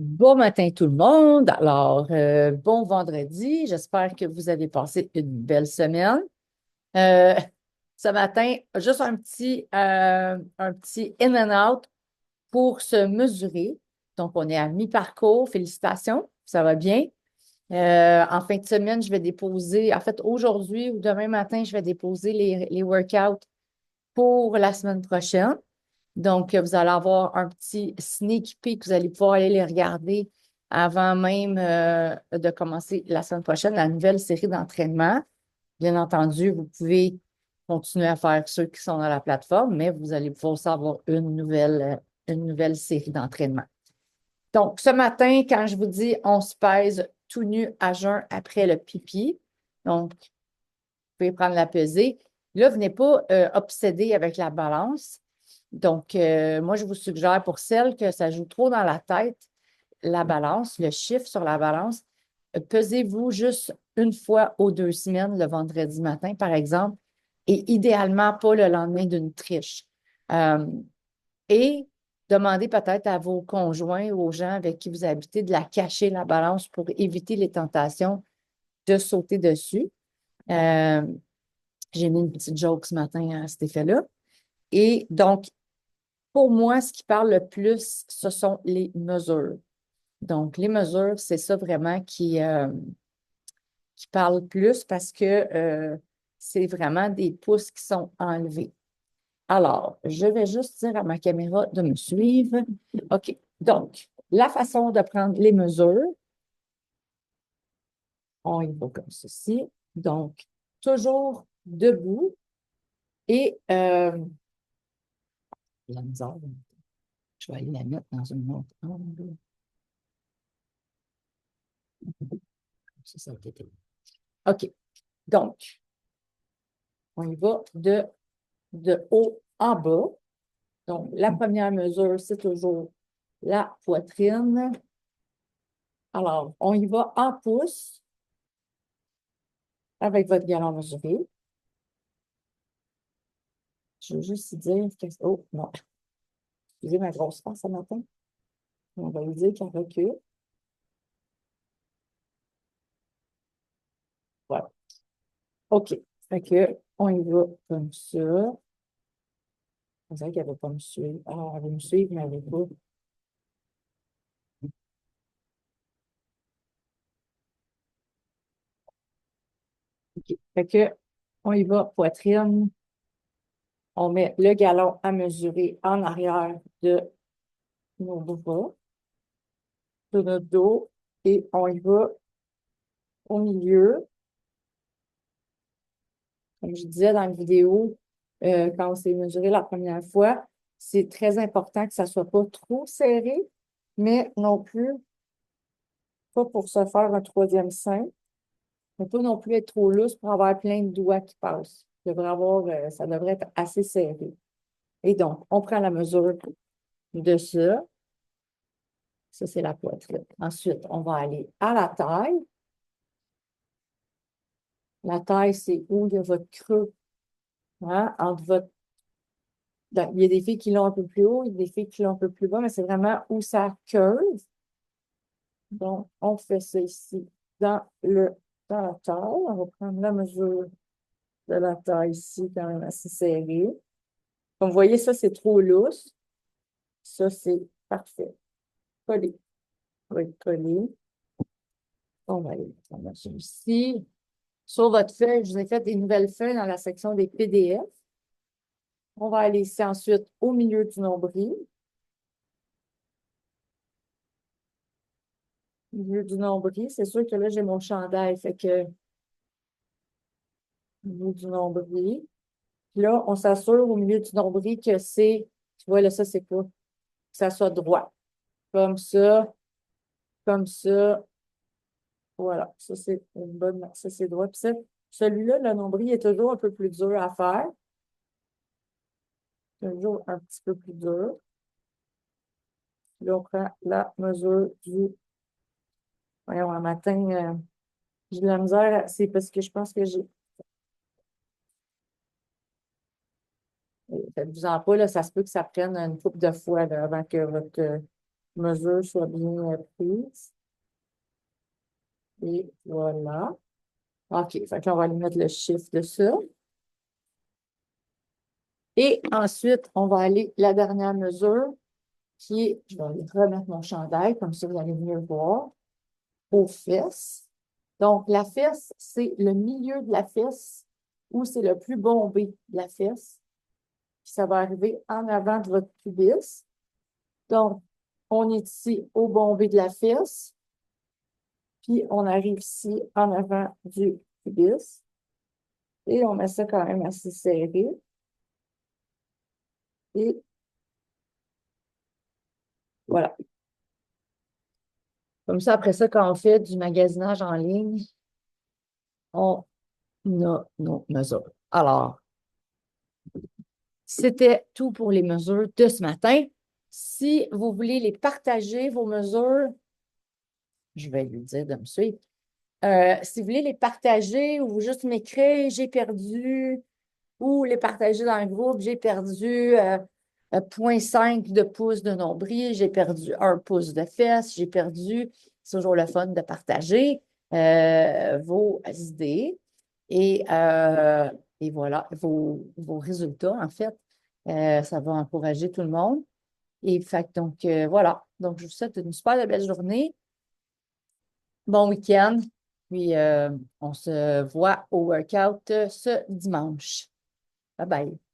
Bon matin tout le monde. Alors, bon vendredi. J'espère que vous avez passé une belle semaine. Euh, Ce matin, juste un petit in and out pour se mesurer. Donc, on est à mi-parcours. Félicitations, ça va bien. En fin de semaine, je vais déposer, en fait, aujourd'hui ou demain matin, je vais déposer les workouts pour la semaine prochaine. Donc, vous allez avoir un petit sneak peek. Vous allez pouvoir aller les regarder avant même de commencer la semaine prochaine, la nouvelle série d'entraînement. Bien entendu, vous pouvez continuer à faire ceux qui sont dans la plateforme, mais vous allez pouvoir aussi avoir une nouvelle série d'entraînement. Donc, ce matin, quand je vous dis on se pèse tout nu à jeun après le pipi, donc, vous pouvez prendre la pesée. Là, venez pas obséder avec la balance. Donc, moi, je vous suggère pour celles que ça joue trop dans la tête, la balance, le chiffre sur la balance, pesez-vous juste une fois aux 2 semaines, le vendredi matin, par exemple, et idéalement pas le lendemain d'une triche. Euh, et demandez peut-être à vos conjoints ou aux gens avec qui vous habitez de la cacher, la balance, pour éviter les tentations de sauter dessus. Euh, j'ai mis une petite joke ce matin à cet effet-là. Et donc, pour moi, ce qui parle le plus, ce sont les mesures. Donc, les mesures, c'est ça vraiment qui parle plus parce que c'est vraiment des pouces qui sont enlevés. Alors, je vais juste dire à ma caméra de me suivre. OK. Donc, la façon de prendre les mesures, on y va comme ceci. Donc, toujours debout et la misère, je vais aller la mettre dans une autre angle. Ça va être. OK. Donc, on y va de haut en bas. Donc, la première mesure, c'est toujours la poitrine. Alors, on y va en pouces avec votre galon mesuré. Je veux juste dire que... Oh, non. Excusez ma grosse face ce matin. On va lui dire qu'elle recule. Voilà. OK. Fait que, on y va comme ça. On dirait qu'elle ne veut pas me suivre. Ah, elle veut me suivre, mais elle ne veut pas. OK. Fait que, on y va poitrine. On met le galon à mesurer en arrière de nos bras, de notre dos, et on y va au milieu. Comme je disais dans la vidéo, quand on s'est mesuré la première fois, c'est très important que ça ne soit pas trop serré, mais non plus pas pour se faire un troisième sein, mais pas non plus être trop lousse pour avoir plein de doigts qui passent. Ça devrait être assez serré. Et donc, on prend la mesure de ça. Ça, c'est la poitrine. Ensuite, on va aller à la taille. La taille, c'est où il y a votre creux, hein, entre votre... Donc, il y a des filles qui l'ont un peu plus haut, il y a des filles qui l'ont un peu plus bas, mais c'est vraiment où ça curve. Donc, on fait ça ici dans la taille. On va prendre la mesure de la taille ici, quand même assez serrée. Comme vous voyez, ça, c'est trop lousse. Ça, c'est parfait. Collé. On va être collé. On va aller mettre la mesure ici. Sur votre feuille, je vous ai fait des nouvelles feuilles dans la section des PDF. On va aller ici ensuite au milieu du nombril. Au milieu du nombril, c'est sûr que là, j'ai mon chandail, fait que au milieu du nombril. Puis là, on s'assure au milieu du nombril que c'est, tu vois, là, ça, c'est pas, que ça soit droit. Comme ça, comme ça. Voilà, ça, c'est une bonne, ça, c'est droit. Puis ça, celui-là, le nombril est toujours un peu plus dur à faire. Toujours un petit peu plus dur. Là, on prend la mesure du... Voyons, un matin, j'ai de la misère. C'est parce que je pense que j'ai... Faites-vous-en pas, là, ça se peut que ça prenne une couple de fois là, avant que votre mesure soit bien prise. Et voilà. OK, fait qu'on va aller mettre le chiffre de ça. Et ensuite, on va aller la dernière mesure qui est, je vais aller remettre mon chandail, comme ça vous allez mieux voir, aux fesses. Donc, la fesse, c'est le milieu de la fesse où c'est le plus bombé de la fesse. Puis ça va arriver en avant de votre pubis. Donc, on est ici au bombé de la fesse. Puis, on arrive ici en avant du pubis. Et on met ça quand même assez serré. Et voilà. Comme ça, après ça, quand on fait du magasinage en ligne, on a nos mesures. Alors, c'était tout pour les mesures de ce matin. Si vous voulez les partager, vos mesures, je vais lui dire de me suivre. Si vous voulez les partager ou juste m'écrire, j'ai perdu, ou les partager dans le groupe, j'ai perdu 0,5 de pouce de nombril, j'ai perdu 1 pouce de fesse, j'ai perdu. C'est toujours le fun de partager vos idées et voilà, vos résultats, en fait. Ça va encourager tout le monde. Et fait que donc, voilà. Donc, je vous souhaite une super belle journée. Bon week-end. Puis, on se voit au workout ce dimanche. Bye bye.